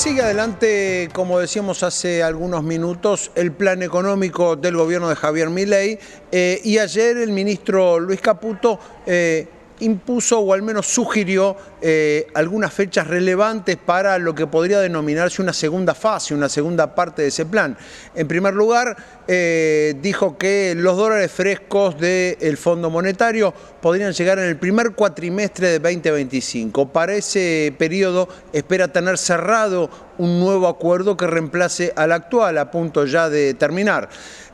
Sigue adelante, como decíamos hace algunos minutos, el plan económico del gobierno de Javier Milei y ayer el ministro Luis Caputo impuso o al menos sugirió algunas fechas relevantes para lo que podría denominarse una segunda fase, una segunda parte de ese plan. En primer lugar, dijo que los dólares frescos del Fondo Monetario podrían llegar en el primer cuatrimestre de 2025. Para ese periodo espera tener cerrado un nuevo acuerdo que reemplace al actual, a punto ya de terminar.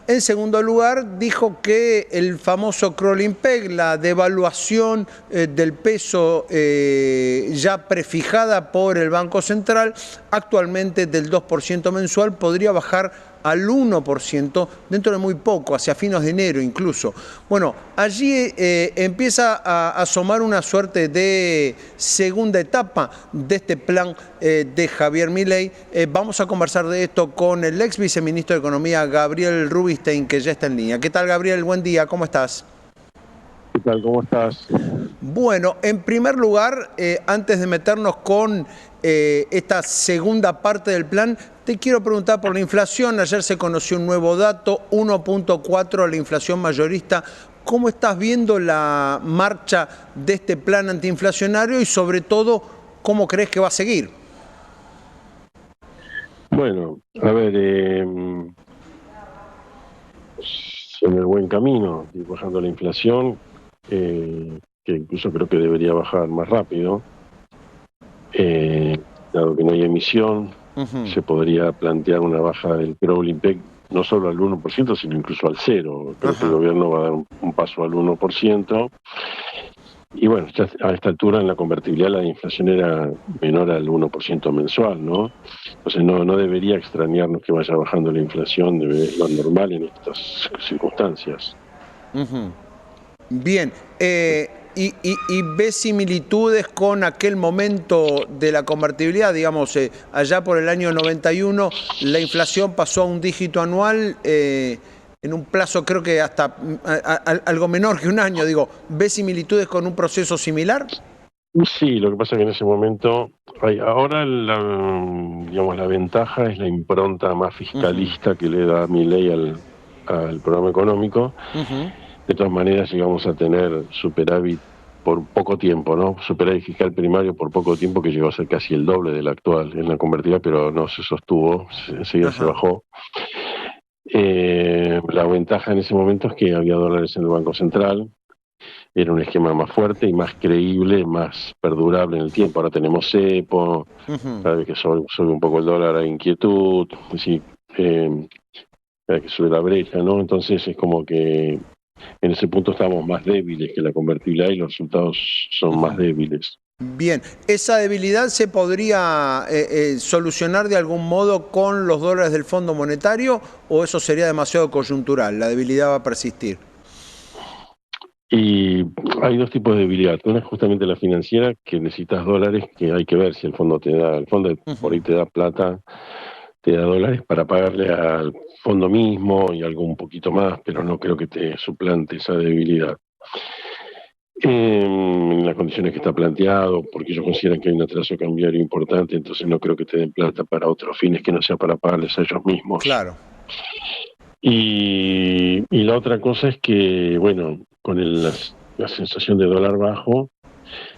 En segundo lugar, dijo que el famoso crawling peg, la devaluación del peso ya prefijada por el Banco Central, actualmente del 2% mensual, podría bajar al 1% dentro de muy poco, hacia fines de enero incluso. Bueno, allí empieza a asomar una suerte de segunda etapa de este plan de Javier Milei. Vamos a conversar de esto con el ex viceministro de Economía, Gabriel Rubinstein, que ya está en línea. ¿Qué tal, Gabriel? Buen día, ¿cómo estás? ¿Qué tal? ¿Cómo estás? Bueno, en primer lugar, antes de meternos con esta segunda parte del plan, te quiero preguntar por la inflación. Ayer se conoció un nuevo dato, 1.4 la inflación mayorista. ¿Cómo estás viendo la marcha de este plan antiinflacionario y sobre todo, cómo crees que va a seguir? Bueno, a ver, en el buen camino, ir bajando la inflación, que incluso creo que debería bajar más rápido. Dado que no hay emisión, se podría plantear una baja del crawling peg no solo al 1%, sino incluso al 0%. Creo que el gobierno va a dar un paso al 1%. Y bueno, ya a esta altura en la convertibilidad la inflación era menor al 1% mensual, ¿no? Entonces no debería extrañarnos que vaya bajando la inflación de lo normal en estas circunstancias. Bien, y ves similitudes con aquel momento de la convertibilidad, digamos, allá por el año 91 la inflación pasó a un dígito anual en un plazo creo que hasta algo menor que un año, digo, ¿ves similitudes con un proceso similar? Sí, lo que pasa es que en ese momento, ahora digamos, la ventaja es la impronta más fiscalista que le da Milei al programa económico. De todas maneras, llegamos a tener superávit por poco tiempo, ¿no? Superávit fiscal primario por poco tiempo, que llegó a ser casi el doble del actual en la convertida, pero no se sostuvo, enseguida se bajó. La ventaja en ese momento es que había dólares en el Banco Central, era un esquema más fuerte y más creíble, más perdurable en el tiempo. Ahora tenemos cepo, cada vez que sube un poco el dólar hay inquietud, es decir, cada vez que sube la brecha, ¿no? Entonces es como que en ese punto estamos más débiles que la convertibilidad y los resultados son más débiles. Bien, ¿esa debilidad se podría solucionar de algún modo con los dólares del Fondo Monetario o eso sería demasiado coyuntural? ¿La debilidad va a persistir? Y hay dos tipos de debilidad. Una es justamente la financiera, que necesitas dólares, que hay que ver si el fondo te da, el fondo por ahí te da plata, te da dólares para pagarle al fondo mismo y algo un poquito más, pero no creo que te suplante esa debilidad. En las condiciones que está planteado, porque ellos consideran que hay un atraso cambiario importante, entonces no creo que te den plata para otros fines que no sea para pagarles a ellos mismos. Claro. Y la otra cosa es que, bueno, con la sensación de dólar bajo,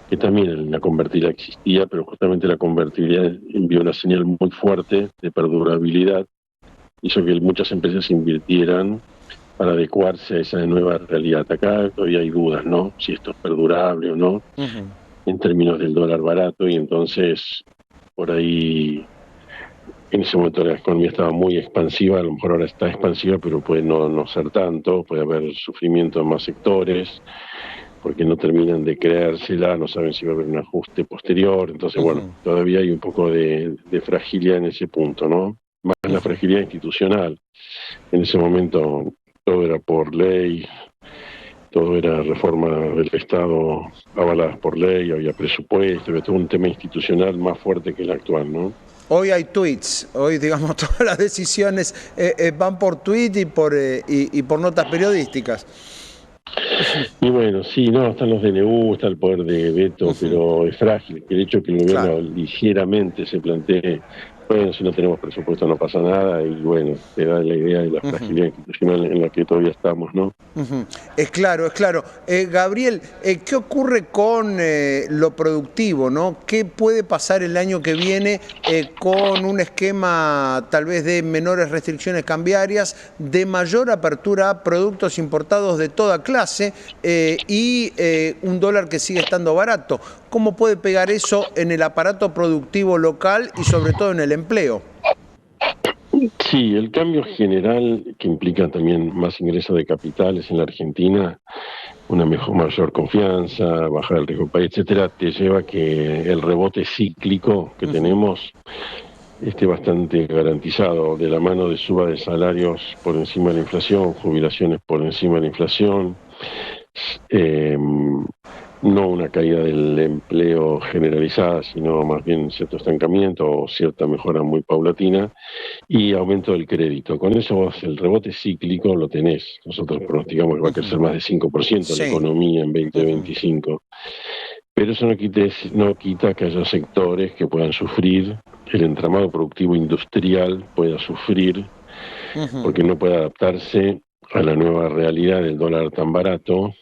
que también en la convertibilidad existía, pero justamente la convertibilidad envió una señal muy fuerte de perdurabilidad, hizo que muchas empresas invirtieran para adecuarse a esa nueva realidad. Acá todavía hay dudas, ¿no? Si esto es perdurable o no, en términos del dólar barato, y entonces por ahí en ese momento la economía estaba muy expansiva, a lo mejor ahora está expansiva, pero puede no ser tanto, puede haber sufrimiento en más sectores, porque no terminan de creérsela, no saben si va a haber un ajuste posterior, entonces bueno, todavía hay un poco de fragilidad en ese punto, ¿no? Más la fragilidad institucional. En ese momento todo era por ley, todo era reforma del Estado avaladas por ley, había presupuesto, había todo un tema institucional más fuerte que el actual, ¿no? Hoy hay tweets, hoy digamos todas las decisiones van por tweet y por notas periodísticas. Y bueno, sí, no, están los DNU, está el poder de veto, pero es frágil. El hecho de que el gobierno ligeramente se plantee Bueno, si no tenemos presupuesto no pasa nada y bueno, te da la idea de la fragilidad institucional en la que todavía estamos, ¿no? Es claro, es claro. Gabriel, ¿qué ocurre con lo productivo, ¿no? ¿Qué puede pasar el año que viene con un esquema tal vez de menores restricciones cambiarias, de mayor apertura a productos importados de toda clase y un dólar que sigue estando barato? ¿Cómo puede pegar eso en el aparato productivo local y sobre todo en el empleo? Sí, el cambio general que implica también más ingreso de capitales en la Argentina, una mayor confianza, bajar el riesgo del país, etcétera, te lleva a que el rebote cíclico que tenemos esté bastante garantizado, de la mano de suba de salarios por encima de la inflación, jubilaciones por encima de la inflación, eh, no una caída del empleo generalizada, sino más bien cierto estancamiento o cierta mejora muy paulatina y aumento del crédito. Con eso vos el rebote cíclico lo tenés. Nosotros pronosticamos que va a crecer más de 5% la Sí. economía en 2025. Pero eso no quita que haya sectores que puedan sufrir, el entramado productivo industrial pueda sufrir, porque no puede adaptarse a la nueva realidad del dólar tan barato,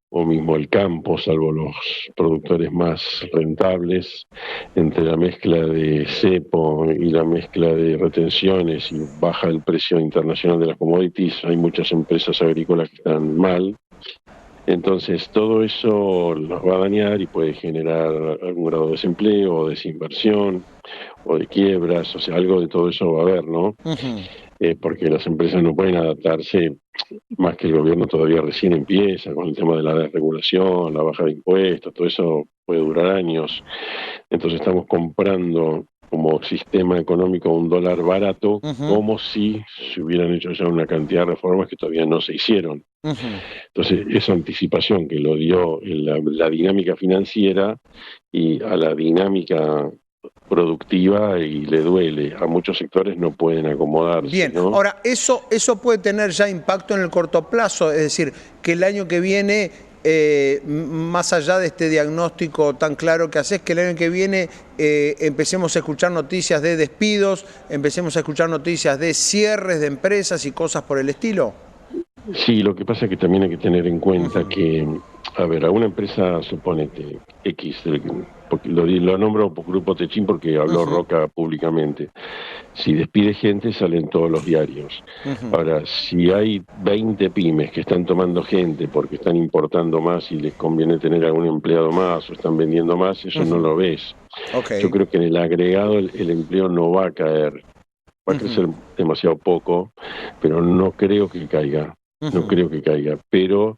o mismo el campo, salvo los productores más rentables, entre la mezcla de cepo y la mezcla de retenciones y baja el precio internacional de las commodities, hay muchas empresas agrícolas que están mal. Entonces todo eso los va a dañar y puede generar algún grado de desempleo o desinversión o de quiebras, o sea, algo de todo eso va a haber, ¿no? Porque las empresas no pueden adaptarse, más que el gobierno todavía recién empieza con el tema de la desregulación, la baja de impuestos, todo eso puede durar años. Entonces estamos comprando como sistema económico un dólar barato, como si se hubieran hecho ya una cantidad de reformas que todavía no se hicieron. Entonces, esa anticipación que lo dio la dinámica financiera y a la dinámica productiva y le duele. A muchos sectores no pueden acomodarse, Bien, ¿no? ahora, eso puede tener ya impacto en el corto plazo, es decir, que el año que viene, más allá de este diagnóstico tan claro que haces, que el año que viene empecemos a escuchar noticias de despidos, empecemos a escuchar noticias de cierres de empresas y cosas por el estilo. Sí, lo que pasa es que también hay que tener en cuenta que, a ver, a una empresa, suponete, X, porque lo nombro por Grupo Techín porque habló Roca públicamente. Si despide gente, salen todos los diarios. Ahora, si hay 20 pymes que están tomando gente porque están importando más y les conviene tener algún empleado más o están vendiendo más, eso no lo ves. Yo creo que en el agregado el empleo no va a caer, va a crecer demasiado poco, pero no creo que caiga. No creo que caiga, pero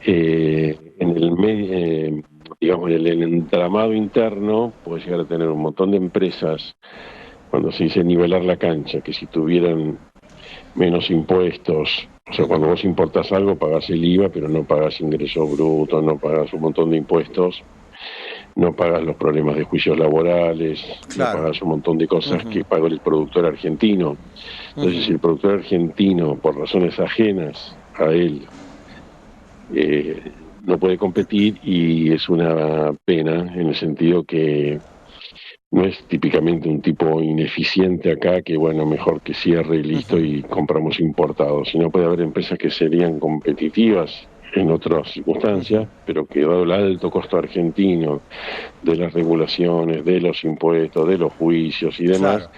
en el digamos, en el entramado interno puede llegar a tener un montón de empresas, cuando se dice nivelar la cancha, que si tuvieran menos impuestos, o sea, cuando vos importás algo pagás el IVA, pero no pagás ingreso bruto, no pagás un montón de impuestos, no pagas los problemas de juicios laborales, no pagas un montón de cosas que paga el productor argentino. Entonces, si el productor argentino, por razones ajenas a él, no puede competir, y es una pena en el sentido que no es típicamente un tipo ineficiente acá que, bueno, mejor que cierre y listo y compramos importados, sino puede haber empresas que serían competitivas en otras circunstancias, pero que dado el alto costo argentino de las regulaciones, de los impuestos, de los juicios y demás,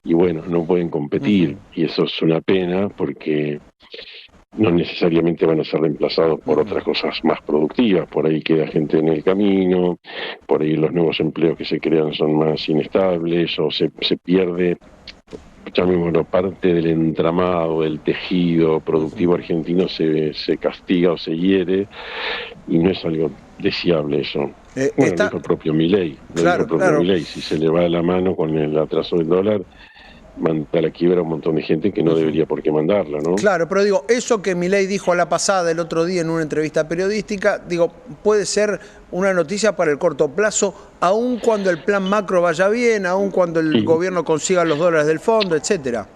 y bueno, no pueden competir, y eso es una pena porque no necesariamente van a ser reemplazados por otras cosas más productivas, por ahí queda gente en el camino, por ahí los nuevos empleos que se crean son más inestables, o se pierde, llamémoslo, parte del entramado, del tejido productivo argentino se castiga o se hiere, y no es algo deseable eso. Bueno, lo dijo el propio Milei, si se le va la mano con el atraso del dólar, manda a la quiebra a un montón de gente que no debería por qué mandarla, ¿no? Claro, pero digo, eso que Milei dijo a la pasada el otro día en una entrevista periodística, digo, puede ser una noticia para el corto plazo, aun cuando el plan macro vaya bien, aun cuando el Sí. gobierno consiga los dólares del fondo, etcétera.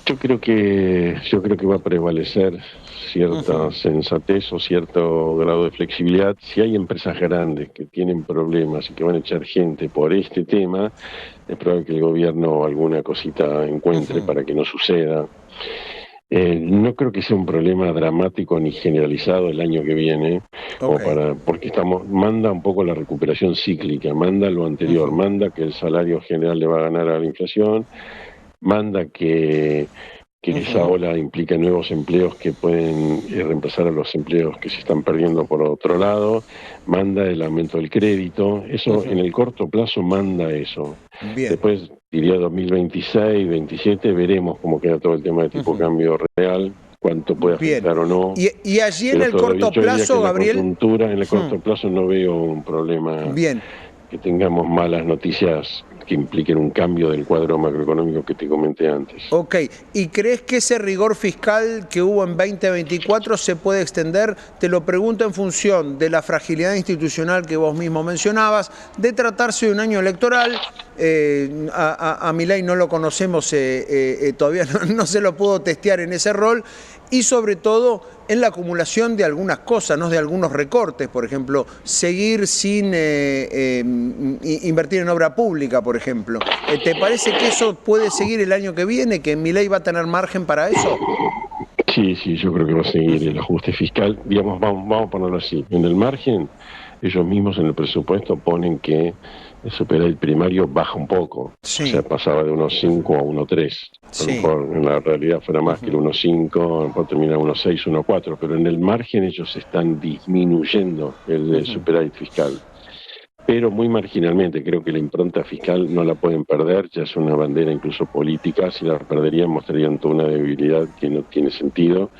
Yo creo que va a prevalecer cierta sensatez o cierto grado de flexibilidad. Si hay empresas grandes que tienen problemas y que van a echar gente por este tema, es probable que el gobierno alguna cosita encuentre para que no suceda. No creo que sea un problema dramático ni generalizado el año que viene, Ok. porque manda un poco la recuperación cíclica, manda lo anterior, manda que el salario general le va a ganar a la inflación, manda que esa ola implica nuevos empleos que pueden reemplazar a los empleos que se están perdiendo por otro lado, manda el aumento del crédito, eso en el corto plazo manda eso. Bien, Después, diría 2026, 27, veremos cómo queda todo el tema de tipo cambio real, cuánto puede bien. afectar o no, Y allí en pero el todavía corto yo diría que plazo, en la Gabriel, coyuntura, en el corto plazo no veo un problema bien. que tengamos malas noticias que impliquen un cambio del cuadro macroeconómico que te comenté antes. Ok, ¿y crees que ese rigor fiscal que hubo en 2024 se puede extender? Te lo pregunto en función de la fragilidad institucional que vos mismo mencionabas, de tratarse de un año electoral. A Milei no lo conocemos, todavía no se lo pudo testear en ese rol, y sobre todo en la acumulación de algunas cosas, ¿no? De algunos recortes, por ejemplo, seguir sin invertir en obra pública, por ejemplo. ¿Te parece que eso puede seguir el año que viene, que Milei va a tener margen para eso? Sí, sí, yo creo que va a seguir el ajuste fiscal. Digamos, vamos a ponerlo así. En el margen, ellos mismos en el presupuesto ponen que el superávit primario baja un poco. O sea, Sí, pasaba de 1,5 a 1,3. A lo sí. mejor en la realidad fuera más que el 1,5, a lo mejor termina 1,6, 1,4. Pero en el margen ellos están disminuyendo el superávit fiscal, pero muy marginalmente. Creo que la impronta fiscal no la pueden perder, ya es una bandera incluso política. Si la perderían mostrarían toda una debilidad que no tiene sentido.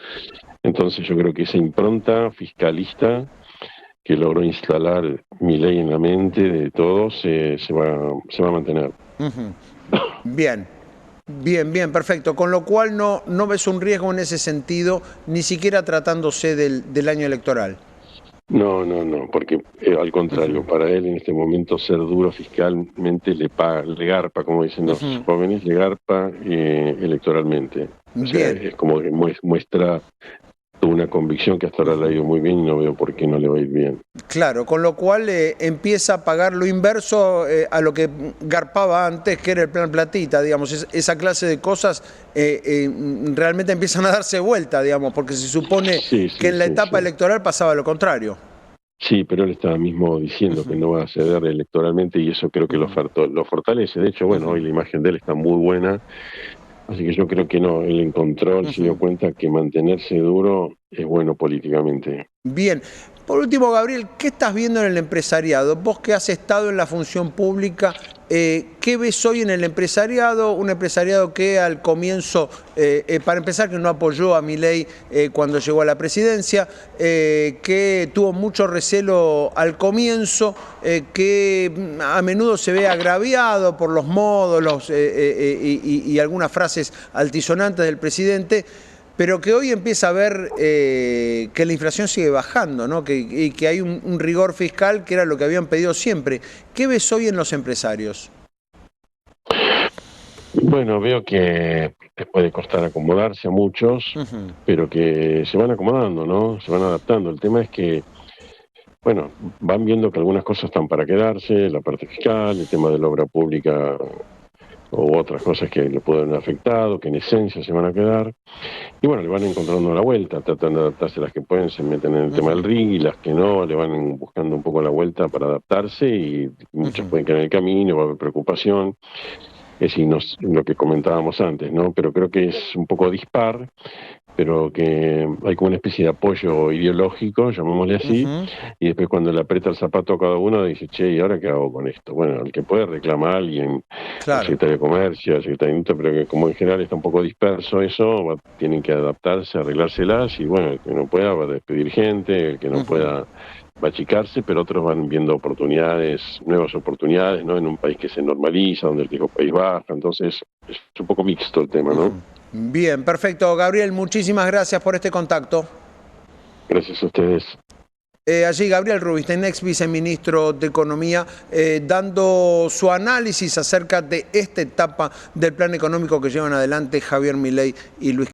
Entonces yo creo que esa impronta fiscalista que logró instalar Milei en la mente de todos se va a mantener. Bien. Bien, bien, perfecto. Con lo cual no ves un riesgo en ese sentido, ni siquiera tratándose del año electoral. No, no, no, porque al contrario, para él en este momento ser duro fiscalmente le garpa, como dicen los jóvenes, le garpa electoralmente. O sea, Bien. es como que muestra una convicción que hasta ahora le ha ido muy bien y no veo por qué no le va a ir bien. Claro, con lo cual empieza a pagar lo inverso a lo que garpaba antes, que era el plan platita, digamos. Esa clase de cosas realmente empiezan a darse vuelta, digamos, porque se supone Sí, que sí, en la sí, etapa sí. electoral pasaba lo contrario. Sí, pero él estaba mismo diciendo que no va a ceder electoralmente y eso creo que lo fortalece. De hecho, bueno, hoy la imagen de él está muy buena, así que yo creo que no, él encontró, él se dio cuenta que mantenerse duro es bueno políticamente. Bien. Por último, Gabriel, ¿qué estás viendo en el empresariado? Vos que has estado en la función pública, ¿qué ves hoy en el empresariado? Un empresariado que al comienzo, para empezar, que no apoyó a Milei cuando llegó a la presidencia, que tuvo mucho recelo al comienzo, que a menudo se ve agraviado por los modos y algunas frases altisonantes del presidente, pero que hoy empieza a ver que la inflación sigue bajando, ¿no? Y que hay un rigor fiscal que era lo que habían pedido siempre. ¿Qué ves hoy en los empresarios? Bueno, veo que les puede costar acomodarse a muchos, pero que se van acomodando, ¿no? Se van adaptando. El tema es que, bueno, van viendo que algunas cosas están para quedarse, la parte fiscal, el tema de la obra pública o otras cosas que le pueden haber afectado, que en esencia se van a quedar. Y bueno, le van encontrando la vuelta, tratan de adaptarse las que pueden, se meten en el tema del ring, y las que no, le van buscando un poco la vuelta para adaptarse, y muchos pueden quedar en el camino, va a haber preocupación. Es decir, lo que comentábamos antes, ¿no? Pero creo que es un poco dispar, pero que hay como una especie de apoyo ideológico, llamémosle así, y después cuando le aprieta el zapato a cada uno dice, che, ¿y ahora qué hago con esto? Bueno, el que puede reclamar a alguien, al Claro. secretario de Comercio, al secretario de Industria, pero que como en general está un poco disperso eso, tienen que adaptarse, arreglárselas, y bueno, el que no pueda va a despedir gente, el que no pueda va a achicarse, pero otros van viendo oportunidades, nuevas oportunidades, ¿no? En un país que se normaliza, donde el riesgo país baja, entonces es un poco mixto el tema, ¿no? Bien, perfecto. Gabriel, muchísimas gracias por este contacto. Gracias a ustedes. Allí Gabriel Rubinstein, ex viceministro de Economía, dando su análisis acerca de esta etapa del plan económico que llevan adelante Javier Milei y Luis